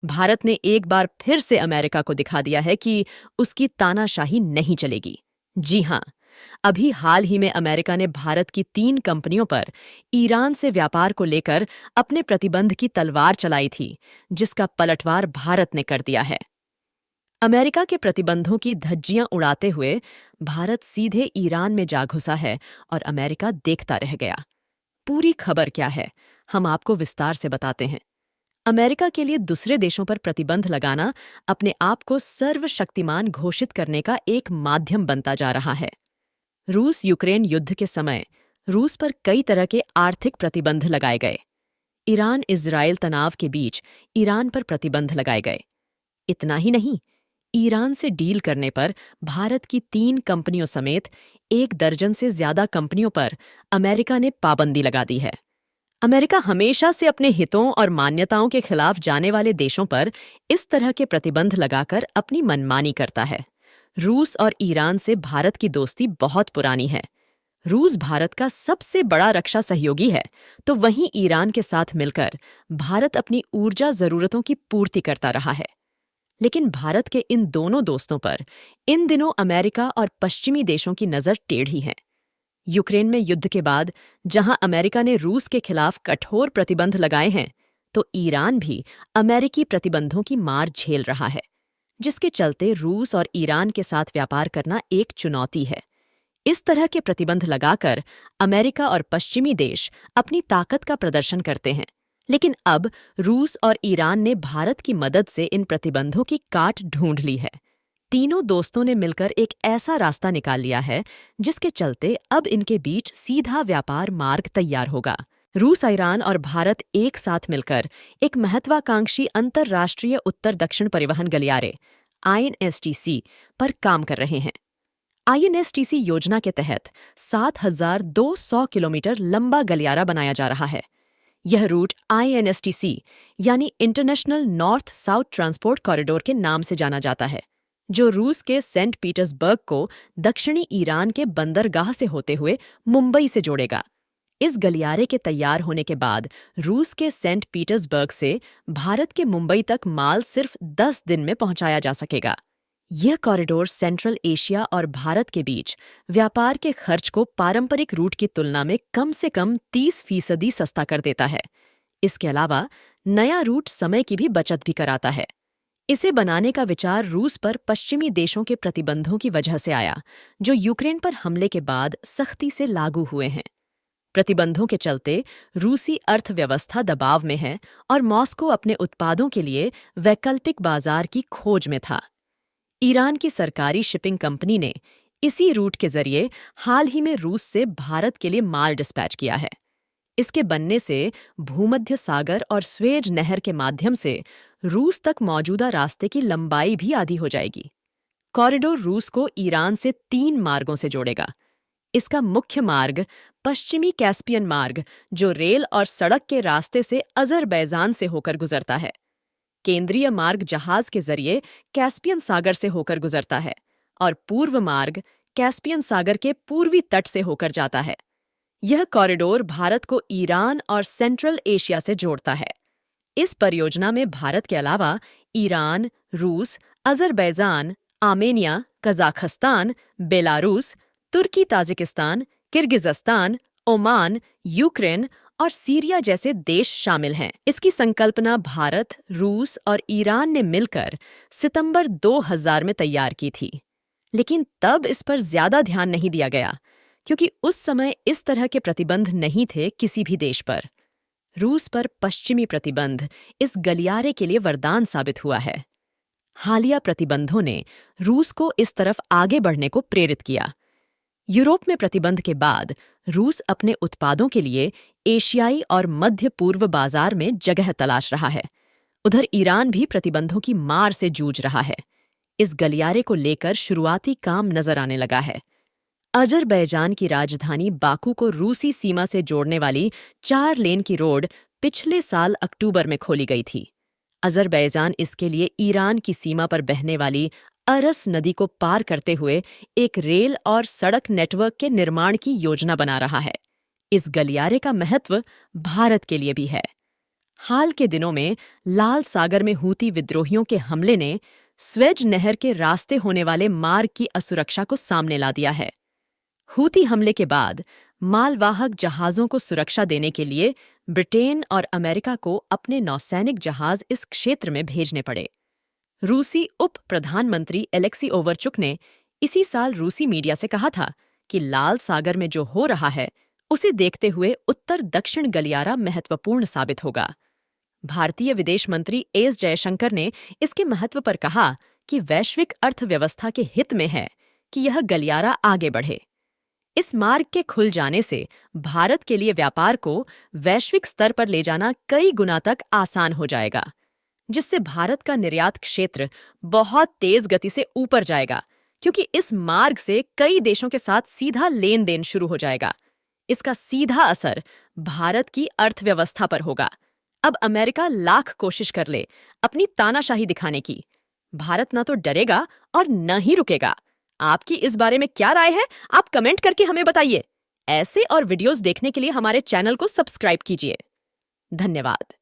भारत ने एक बार फिर से अमेरिका को दिखा दिया है कि उसकी तानाशाही नहीं चलेगी। जी हां, अभी हाल ही में अमेरिका ने भारत की 3 कंपनियों पर ईरान से व्यापार को लेकर अपने प्रतिबंध की तलवार चलाई थी, जिसका पलटवार भारत ने कर दिया है। अमेरिका के प्रतिबंधों की धज्जियां उड़ाते हुए भारत सीधे ईरान में जा घुसा है और अमेरिका देखता रह गया। पूरी खबर क्या है, हम आपको विस्तार से बताते हैं। अमेरिका के लिए दूसरे देशों पर प्रतिबंध लगाना अपने आप को सर्वशक्तिमान घोषित करने का एक माध्यम बनता जा रहा है। रूस यूक्रेन युद्ध के समय रूस पर कई तरह के आर्थिक प्रतिबंध लगाए गए। ईरान इजराइल तनाव के बीच ईरान पर प्रतिबंध लगाए गए। इतना ही नहीं, ईरान से डील करने पर भारत की 3 कंपनियों समेत 1 दर्जन से ज्यादा कंपनियों पर अमेरिका ने पाबंदी लगा दी है। अमेरिका हमेशा से अपने हितों और मान्यताओं के खिलाफ जाने वाले देशों पर इस तरह के प्रतिबंध लगाकर अपनी मनमानी करता है। रूस और ईरान से भारत की दोस्ती बहुत पुरानी है। रूस भारत का सबसे बड़ा रक्षा सहयोगी है, तो वहीं ईरान के साथ मिलकर भारत अपनी ऊर्जा जरूरतों की पूर्ति करता रहा है। लेकिन भारत के इन दोनों दोस्तों पर इन दिनों अमेरिका और पश्चिमी देशों की नजर टेढ़ी है। यूक्रेन में युद्ध के बाद जहां अमेरिका ने रूस के खिलाफ कठोर प्रतिबंध लगाए हैं, तो ईरान भी अमेरिकी प्रतिबंधों की मार झेल रहा है, जिसके चलते रूस और ईरान के साथ व्यापार करना एक चुनौती है। इस तरह के प्रतिबंध लगाकर अमेरिका और पश्चिमी देश अपनी ताकत का प्रदर्शन करते हैं। लेकिन अब रूस और ईरान ने भारत की मदद से इन प्रतिबंधों की काट ढूंढ ली है। तीनों दोस्तों ने मिलकर एक ऐसा रास्ता निकाल लिया है जिसके चलते अब इनके बीच सीधा व्यापार मार्ग तैयार होगा। रूस, ईरान और भारत एक साथ मिलकर एक महत्वाकांक्षी अंतरराष्ट्रीय उत्तर दक्षिण परिवहन गलियारे INSTC पर काम कर रहे हैं। INSTC योजना के तहत 7,200 किलोमीटर लंबा गलियारा बनाया जा रहा है। यह रूट INSTC यानी international north south transport corridor के नाम से जाना जाता है, जो रूस के सेंट पीटर्सबर्ग को दक्षिणी ईरान के बंदरगाह से होते हुए मुंबई से जोड़ेगा। इस गलियारे के तैयार होने के बाद रूस के सेंट पीटर्सबर्ग से भारत के मुंबई तक माल सिर्फ 10 दिन में पहुंचाया जा सकेगा। यह कॉरिडोर सेंट्रल एशिया और भारत के बीच व्यापार के खर्च को पारंपरिक रूट की तुलना में कम से कम 30% सस्ता कर देता है। इसके अलावा नया रूट समय की भी बचत भी कराता है। इसे बनाने का विचार रूस पर पश्चिमी देशों के प्रतिबंधों की वजह से आया, जो यूक्रेन पर हमले के बाद सख्ती से लागू हुए हैं। प्रतिबंधों के चलते रूसी अर्थव्यवस्था दबाव में है और मॉस्को अपने उत्पादों के लिए वैकल्पिक बाजार की खोज में था। ईरान की सरकारी शिपिंग कंपनी ने इसी रूट के जरिए हाल ही में रूस से भारत के लिए माल डिस्पैच किया है। इसके बनने से भूमध्य सागर और स्वेज नहर के माध्यम से रूस तक मौजूदा रास्ते की लंबाई भी आधी हो जाएगी। कॉरिडोर रूस को ईरान से 3 मार्गों से जोड़ेगा। इसका मुख्य मार्ग पश्चिमी कैस्पियन मार्ग, जो रेल और सड़क के रास्ते से अजरबैजान से होकर गुजरता है। केंद्रीय मार्ग जहाज के जरिए कैस्पियन सागर से होकर गुजरता है और पूर्व मार्ग कैस्पियन सागर के पूर्वी तट से होकर जाता है। यह कॉरिडोर भारत को ईरान और सेंट्रल एशिया से जोड़ता है। इस परियोजना में भारत के अलावा ईरान, रूस, अजरबैजान, आर्मेनिया, कजाखस्तान, बेलारूस, तुर्की, ताजिकिस्तान, किर्गिज़स्तान, ओमान, यूक्रेन और सीरिया जैसे देश शामिल हैं। इसकी संकल्पना भारत, रूस और ईरान ने मिलकर सितंबर 2000 में तैयार की थी। लेकिन तब इस पर ज्यादा ध्यान नहीं दिया गया, क्योंकि उस समय इस तरह के प्रतिबंध नहीं थे किसी भी देश पर। रूस पर पश्चिमी प्रतिबंध इस गलियारे के लिए वरदान साबित हुआ है। हालिया प्रतिबंधों ने रूस को इस तरफ आगे बढ़ने को प्रेरित किया। यूरोप में प्रतिबंध के बाद रूस अपने उत्पादों के लिए एशियाई और मध्य पूर्व बाजार में जगह तलाश रहा है। उधर ईरान भी प्रतिबंधों की मार से जूझ रहा है। इस गलियारे को लेकर शुरुआती काम नजर आने लगा है। अजरबैजान की राजधानी बाकू को रूसी सीमा से जोड़ने वाली 4 लेन की रोड पिछले साल अक्टूबर में खोली गई थी। अजरबैजान इसके लिए ईरान की सीमा पर बहने वाली अरस नदी को पार करते हुए एक रेल और सड़क नेटवर्क के निर्माण की योजना बना रहा है। इस गलियारे का महत्व भारत के लिए भी है। हाल के दिनों में लाल सागर में हूती विद्रोहियों के हमले ने स्वेज नहर के रास्ते होने वाले मार्ग की असुरक्षा को सामने ला दिया है। हूती हमले के बाद मालवाहक जहाजों को सुरक्षा देने के लिए ब्रिटेन और अमेरिका को अपने नौसैनिक जहाज इस क्षेत्र में भेजने पड़े। रूसी उप प्रधानमंत्री एलेक्सी ओवरचुक ने इसी साल रूसी मीडिया से कहा था कि लाल सागर में जो हो रहा है उसे देखते हुए उत्तर दक्षिण गलियारा महत्वपूर्ण साबित होगा। भारतीय विदेश मंत्री एस जयशंकर ने इसके महत्व पर कहा कि वैश्विक अर्थव्यवस्था के हित में है कि यह गलियारा आगे बढ़े। इस मार्ग के खुल जाने से भारत के लिए व्यापार को वैश्विक स्तर पर ले जाना कई गुना तक आसान हो जाएगा, जिससे भारत का निर्यात क्षेत्र बहुत तेज गति से ऊपर जाएगा, क्योंकि इस मार्ग से कई देशों के साथ सीधा लेन देन शुरू हो जाएगा। इसका सीधा असर भारत की अर्थव्यवस्था पर होगा। अब अमेरिका लाख कोशिश कर ले अपनी तानाशाही दिखाने की, भारत ना तो डरेगा और न ही रुकेगा। आपकी इस बारे में क्या राय है? आप कमेंट करके हमें बताइए। ऐसे और वीडियोस देखने के लिए हमारे चैनल को सब्सक्राइब कीजिए। धन्यवाद।